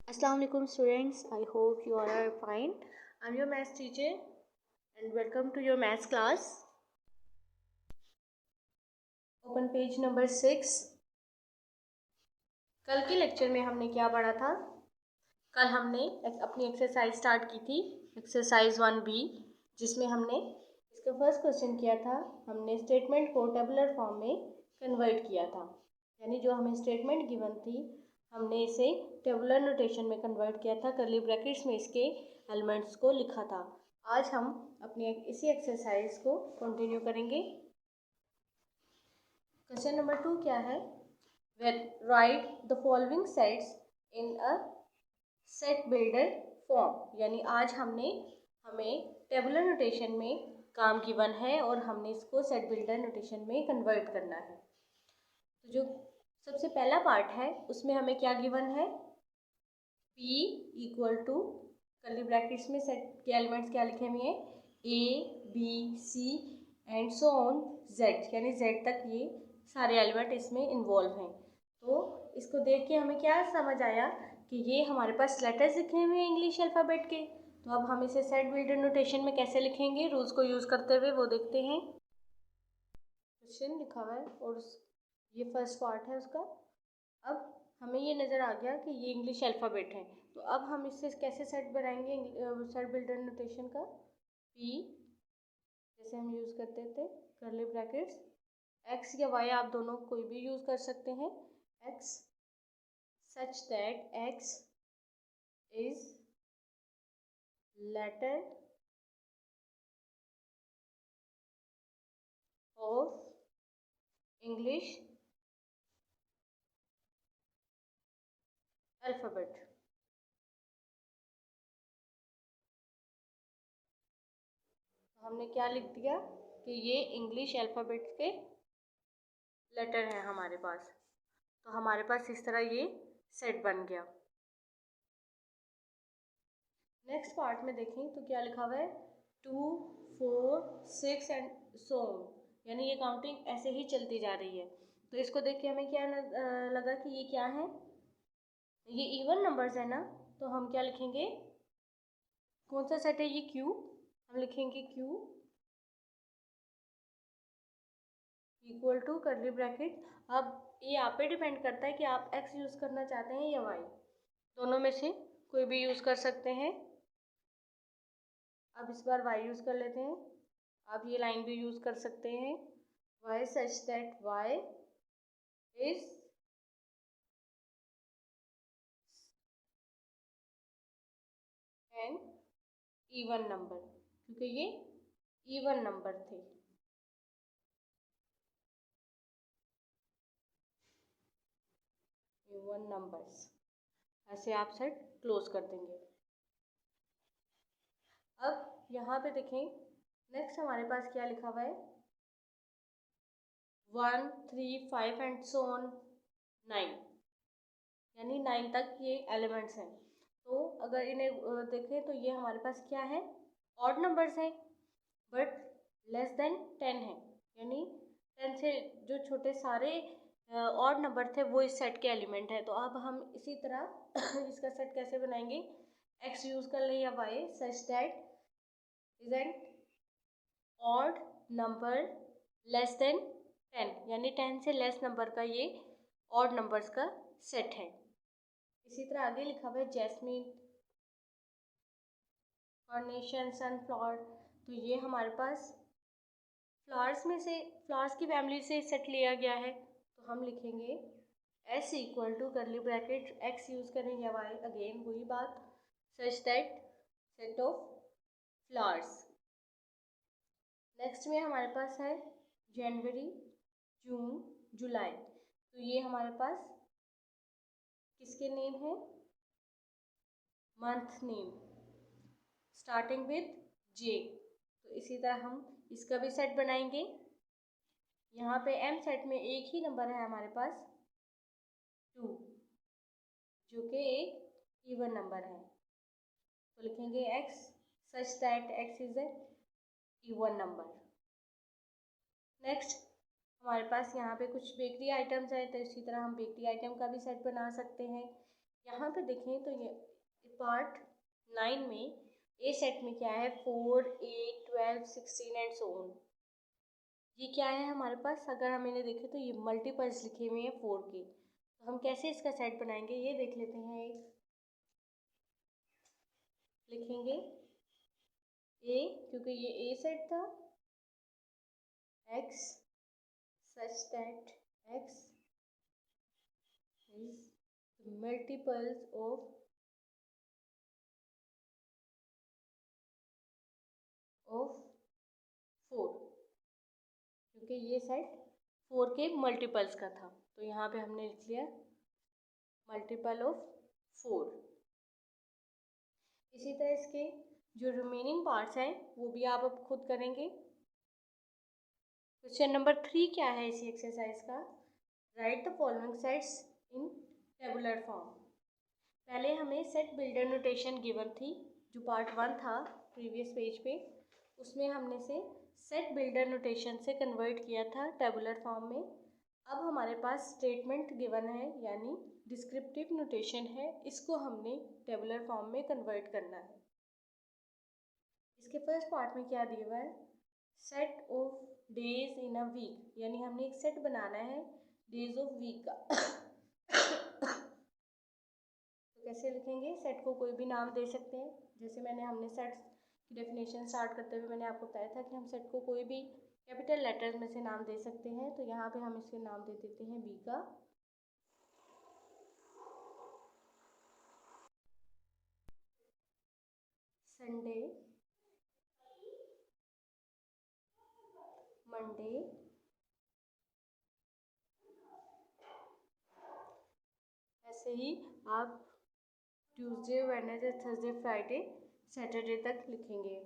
Assalamu alaikum students, I hope you all are fine. I'm your maths teacher and welcome to your maths class. Open page number 6. कल के lecture में हमने क्या पढ़ा था? कल हमने अपनी एक्सरसाइज स्टार्ट की थी, एक्सरसाइज 1B, जिसमें हमने इसका फर्स्ट क्वेश्चन किया था। हमने स्टेटमेंट को टेबुलर फॉर्म में कन्वर्ट किया था, यानी जो हमें स्टेटमेंट गिवन थी हमने इसे टेबुलर नोटेशन में कन्वर्ट किया था, कर्ली ब्रैकेट्स में इसके एलिमेंट्स को लिखा था। आज हम अपनी इसी एक्सरसाइज को कंटिन्यू करेंगे। क्वेश्चन नंबर 2 क्या है? Right the following sets in a set builder form, यानी आज हमें टेबुलर नोटेशन में काम गिवन है और हमने इसको सेट बिल्डर नोटेशन में कन्वर्ट करना है। तो जो सबसे पहला पार्ट है उसमें हमें क्या गिवन है? P equal to curly brackets में सेट के एलिमेंट्स क्या लिखे हुए हैं? A, B, C and so on Z, यानी Z तक ये सारे एलिमेंट इसमें इन्वॉल्व हैं। तो इसको देख के हमें क्या समझ आया कि ये हमारे पास लेटर्स लिखे हुए हैं इंग्लिश अल्फ़ाबेट के। तो अब हम इसे सेट बिल्डर नोटेशन में कैसे लिखेंगे, रूल्स को यूज़ करते हुए, वो देखते हैं। क्वेश्चन लिखा हुआ है और ये फर्स्ट पार्ट है उसका। अब हमें ये नज़र आ गया कि ये इंग्लिश अल्फ़ाबेट है, तो अब हम इससे कैसे सेट बनाएंगे सेट बिल्डर नोटेशन का? P जैसे हम यूज़ करते थे कर्ली ब्रैकेट्स, X या Y आप दोनों कोई भी यूज़ कर सकते हैं। X such that X is letter of English alphabet। हमने क्या लिख दिया कि ये इंग्लिश अल्फ़ाबेट के लेटर हैं हमारे पास, तो हमारे पास इस तरह ये सेट बन गया। नेक्स्ट पार्ट में देखें तो क्या लिखा हुआ है? 2, 4, 6 एंड सो ऑन, यानी ये काउंटिंग ऐसे ही चलती जा रही है। तो इसको देख के हमें क्या लगा कि ये क्या है? ये इवन नंबर्स है ना, तो हम क्या लिखेंगे? कौन सा सेट है ये? Q। हम लिखेंगे Q equal to curly bracket. अब ये आप पे डिपेंड करता है कि आप X यूज़ करना चाहते हैं या Y, दोनों में से कोई भी यूज़ कर सकते हैं। अब इस बार Y यूज़ कर लेते हैं। आप ये लाइन भी यूज़ कर सकते हैं, Y such that Y is an even number, क्योंकि ये इवन नंबर थे। इवन नंबर्स, ऐसे आप सेट क्लोज कर देंगे। अब यहाँ पे देखें, नेक्स्ट हमारे पास क्या लिखा हुआ है? 1, 3, 5 एंड सो ऑन 9, यानी 9 तक ये एलिमेंट्स हैं। तो अगर इन्हें देखें तो ये हमारे पास क्या है? ऑड नंबर्स हैं, बट लेस देन 10 है, यानी 10 से जो छोटे सारे ऑड नंबर थे वो इस सेट के एलिमेंट है। तो अब हम इसी तरह इसका सेट कैसे बनाएंगे? X यूज़ कर लें या Y such that is an odd number less than 10, यानी 10 से लेस नंबर का ये ऑड नंबर्स का सेट है। इसी तरह आगे लिखा हुआ है जैस्मीन, कार्नेशन, सनफ्लावर, तो ये हमारे पास फ्लावर्स में से, फ्लावर्स की फैमिली से सेट लिया गया है। तो हम लिखेंगे S equal to curly bracket X use करें या Y, अगेन वही बात, such that set of flowers. Next में हमारे पास है जनवरी, जून, जुलाई, तो ये हमारे पास किसके नेम है? Month name starting with J। तो इसी तरह हम इसका भी सेट बनाएंगे। यहाँ पे M सेट में एक ही नंबर है हमारे पास 2, जो कि एक इवन नंबर है, तो लिखेंगे X such that X is a even number. Next हमारे पास यहाँ पे कुछ बेकरी आइटम्स हैं, तो इसी तरह हम बेकरी आइटम का भी सेट बना सकते हैं। यहाँ पे देखें तो ये पार्ट 9 में ए सेट में क्या है 4, 8, 12, 16 एंड सो ऑन। ये क्या है हमारे पास, अगर हम इन्हें देखें तो ये मल्टीपल्स लिखे हुए हैं 4 के, तो हम कैसे इसका सेट बनाएंगे ये देख लेते हैं। एक लिखेंगे ए, क्योंकि ये ए सेट था, x such that x is the multiples of 4, क्योंकि ये सेट 4 के मल्टीपल्स का था, तो यहाँ पे हमने लिख लिया मल्टीपल ऑफ 4। इसी तरह इसके जो रिमेनिंग पार्ट्स हैं वो भी आप अब खुद करेंगे। क्वेश्चन नंबर 3 क्या है इसी एक्सरसाइज का, right the following sets in tabular form. पहले हमें सेट बिल्डर नोटेशन गिवन थी, जो पार्ट 1 था प्रीवियस पेज पे, उसमें हमने से सेट बिल्डर नोटेशन से कन्वर्ट किया था टेबुलर फॉर्म में। अब हमारे पास स्टेटमेंट गिवन है यानी डिस्क्रिप्टिव नोटेशन है, इसको हमने टेबुलर फॉर्म में कन्वर्ट करना है। इसके फर्स्ट पार्ट में क्या दिया हुआ है, set of days in a week, यानी हमने एक सेट बनाना है डेज ऑफ वीक का। तो कैसे लिखेंगे, सेट को कोई भी नाम दे सकते हैं, जैसे हमने सेट की डेफिनेशन स्टार्ट करते हुए मैंने आपको बताया था कि हम सेट को कोई भी कैपिटल लेटर्स में से नाम दे सकते हैं। तो यहाँ पे हम इसके नाम दे देते हैं बी का। संडे, मंडे, ऐसे ही आप Tuesday, Wednesday, Thursday, Friday, Saturday तक लिखेंगे।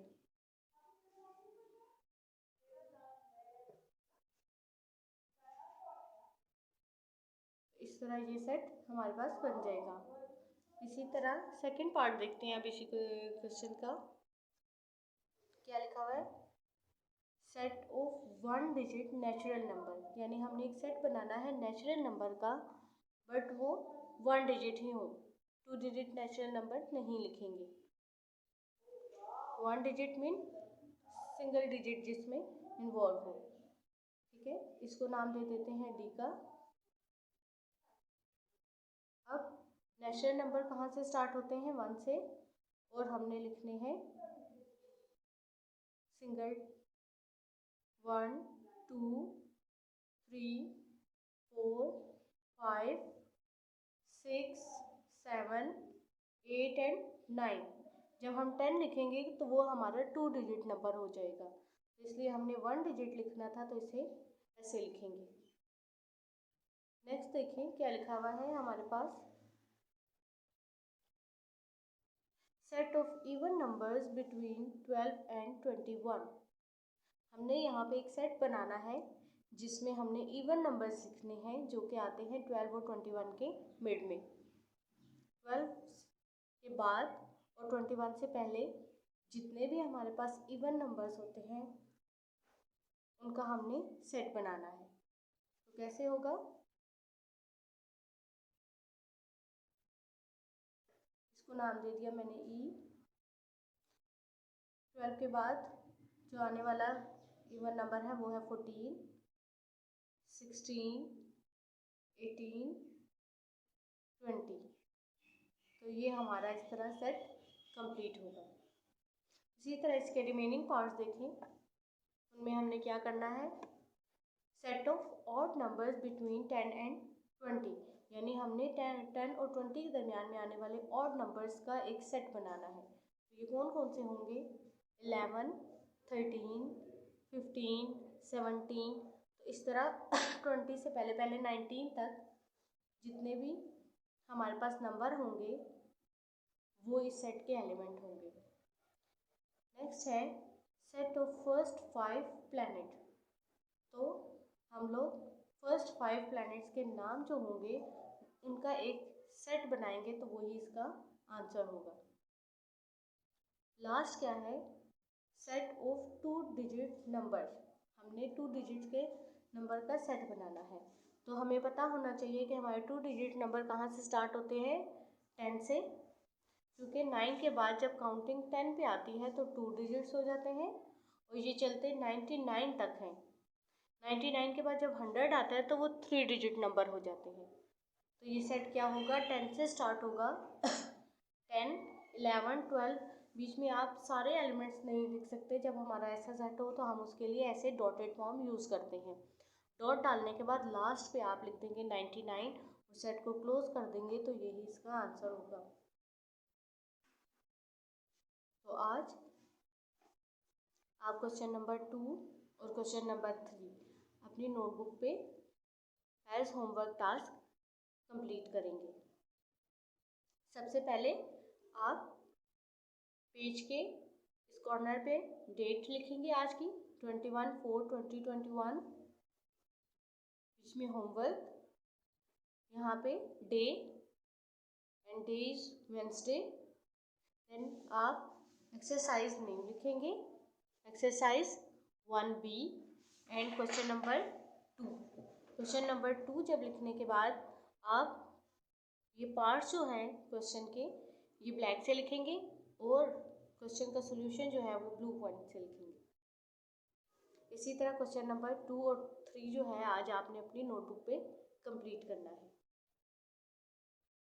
इस तरह ये सेट हमारे पास बन जाएगा। इसी तरह सेकंड पार्ट देखते हैं अब इसी क्वेश्चन का। क्या लिखा हुआ है, set of 1 digit natural number, यानी हमने एक सेट बनाना है नेचुरल नंबर का, बट वो 1 डिजिट ही हो, 2 डिजिट नेचुरल नंबर नहीं लिखेंगे। 1 डिजिट मीन सिंगल डिजिट जिसमें इन्वॉल्व हो, ठीक है। इसको नाम दे देते हैं डी का। अब नेचुरल नंबर कहाँ से स्टार्ट होते हैं, 1 से, और हमने लिखने हैं सिंगल 1, 2, 3, 4, 5, 6, 7, 8 एंड 9। जब हम 10 लिखेंगे तो वो हमारा 2 डिजिट नंबर हो जाएगा, तो इसलिए हमने 1 डिजिट लिखना था, तो इसे ऐसे लिखेंगे। नेक्स्ट देखिए क्या लिखा हुआ है हमारे पास, set of even numbers between 12 and 21। हमने यहाँ पे एक सेट बनाना है जिसमें हमने इवन नंबर्स लिखने हैं जो कि आते हैं 12 और 21 के मिड में। 12 के बाद और 21 से पहले जितने भी हमारे पास इवन नंबर्स होते हैं उनका हमने सेट बनाना है। तो कैसे होगा, इसको नाम दे दिया मैंने ई। 12 के बाद जो आने वाला इवन नंबर है वो है 14, 16, 18, 20। तो ये हमारा इस तरह सेट कंप्लीट होगा। इसी तरह इसके रिमेनिंग पार्ट्स देखें, उनमें हमने क्या करना है, set of odd numbers between 10 and 20, यानी हमने 10 और 20 के दरमियान में आने वाले ऑड नंबर्स का एक सेट बनाना है। तो ये कौन कौन से होंगे, 11, 13, 15, 17। तो इस तरह 20 से पहले पहले 19 तक जितने भी हमारे पास नंबर होंगे वो इस सेट के एलिमेंट होंगे। नेक्स्ट है सेट ऑफ फर्स्ट 5 प्लैनेट। तो हम लोग फर्स्ट 5 प्लैनेट्स के नाम जो होंगे उनका एक सेट बनाएंगे, तो वही इसका आंसर होगा। लास्ट क्या है, सेट ऑफ 2 डिजिट नंबर। हमने 2 डिजिट के नंबर का सेट बनाना है, तो हमें पता होना चाहिए कि हमारे 2 डिजिट नंबर कहाँ से स्टार्ट होते हैं, 10 से, क्योंकि 9 के बाद जब काउंटिंग 10 पे आती है तो 2 डिजिट्स हो जाते हैं और ये चलते 99 तक हैं। 99 के बाद जब 100 आता है तो वो 3 डिजिट नंबर हो जाते हैं। तो ये सेट क्या होगा, 10 से स्टार्ट होगा। 10, 11, 12, बीच में आप सारे एलिमेंट्स नहीं लिख सकते। जब हमारा ऐसा सेट हो तो हम उसके लिए ऐसे डॉटेड फॉर्म यूज़ करते हैं। डॉट डालने के बाद लास्ट पे आप लिख देंगे 99, उस सेट को क्लोज कर देंगे, तो यही इसका आंसर होगा। तो आज आप क्वेश्चन नंबर 2 और क्वेश्चन नंबर 3 अपनी नोटबुक पे एज होमवर्क टास्क कंप्लीट करेंगे। सबसे पहले आप पेज के इस कॉर्नर पे डेट लिखेंगे आज की 21/4/2021, इसमें होमवर्क, यहाँ पे day and day is Wednesday. Then आप एक्सरसाइज नेम लिखेंगे, exercise 1B and question number 2। Question number 2 जब लिखने के बाद आप ये पार्ट्स जो हैं क्वेश्चन के ये ब्लैक से लिखेंगे और क्वेश्चन का सोल्यूशन जो है वो ब्लू पॉइंट से लिखेंगे। इसी तरह क्वेश्चन नंबर 2 और 3 जो है आज आपने अपनी नोटबुक पे कंप्लीट करना है।